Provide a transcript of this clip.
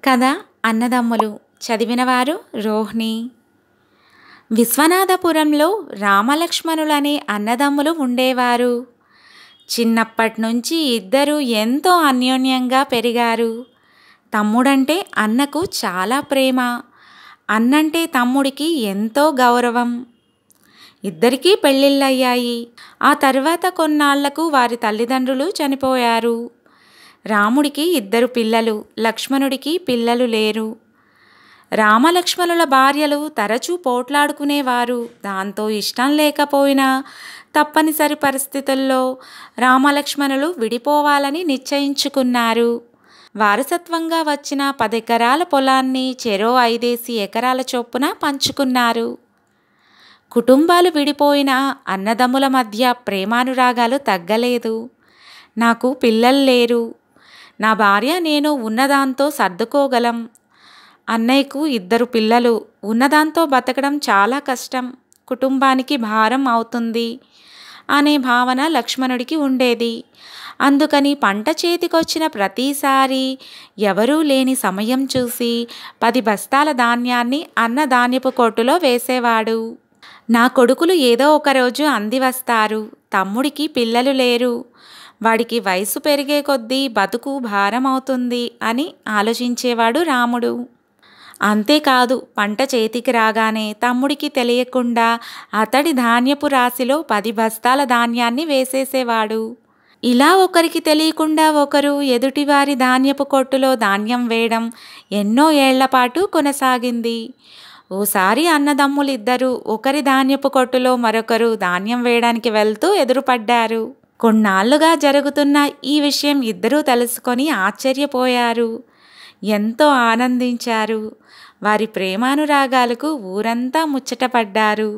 కథ అన్నదమ్ములు. చదివినవారు రోహిణి. విశ్వనాథపురంలో రామలక్ష్మణులనే అన్నదమ్ములు ఉండేవారు. చిన్నప్పటి నుంచి ఇద్దరూ ఎంతో అన్యోన్యంగా పెరిగారు. తమ్ముడంటే అన్నకు చాలా ప్రేమ, అన్నంటే తమ్ముడికి ఎంతో గౌరవం. ఇద్దరికీ పెళ్ళిళ్ళయ్యాయి. ఆ తర్వాత కొన్నాళ్లకు వారి తల్లిదండ్రులు చనిపోయారు. రాముడికి 2 పిల్లలు, లక్ష్మణుడికి పిల్లలు లేరు. రామలక్ష్మణుల భార్యలు తరచూ పోట్లాడుకునేవారు. దాంతో ఇష్టం లేకపోయినా తప్పనిసరి పరిస్థితుల్లో రామలక్ష్మణులు విడిపోవాలని నిశ్చయించుకున్నారు. వారసత్వంగా వచ్చిన 10 ఎకరాల పొలాన్ని చెరో 5 ఎకరాల చొప్పున పంచుకున్నారు. కుటుంబాలు విడిపోయినా అన్నదమ్ముల మధ్య ప్రేమానురాగాలు తగ్గలేదు. నాకు పిల్లలు లేరు, నా భార్య నేను ఉన్నదాంతో సర్దుకోగలం. అన్నయ్యకు 2 పిల్లలు, ఉన్నదాంతో బతకడం చాలా కష్టం, కుటుంబానికి భారం అవుతుంది అనే భావన లక్ష్మణుడికి ఉండేది. అందుకని పంట చేతికొచ్చిన ప్రతిసారి ఎవరూ లేని సమయం చూసి 10 బస్తాల ధాన్యాన్ని అన్న ధాన్యపు కొట్టులో వేసేవాడు. నా కొడుకులు ఏదో ఒకరోజు అంది వస్తారు. తమ్ముడికి పిల్లలు లేరు, వాడికి వయసు పెరిగే కొద్దీ బతుకు భారం అవుతుంది అని ఆలోచించేవాడు రాముడు. అంతేకాదు, పంట చేతికి రాగానే తమ్ముడికి తెలియకుండా అతడి ధాన్యపు రాశిలో 10 బస్తాల ధాన్యాన్ని వేసేసేవాడు. ఇలా ఒకరికి తెలియకుండా ఒకరు ఎదుటివారి ధాన్యపు కొట్టులో ధాన్యం వేయడం ఎన్నో ఏళ్లపాటు కొనసాగింది. ఓసారి అన్నదమ్ములిద్దరూ ఒకరి ధాన్యపు కొట్టులో మరొకరు ధాన్యం వేయడానికి వెళ్తూ ఎదురుపడ్డారు. కొన్నాళ్లుగా జరుగుతున్న ఈ విషయం ఇద్దరూ తెలుసుకొని ఆశ్చర్యపోయారు, ఎంతో ఆనందించారు. వారి ప్రేమానురాగాలకు ఊరంతా ముచ్చటపడ్డారు.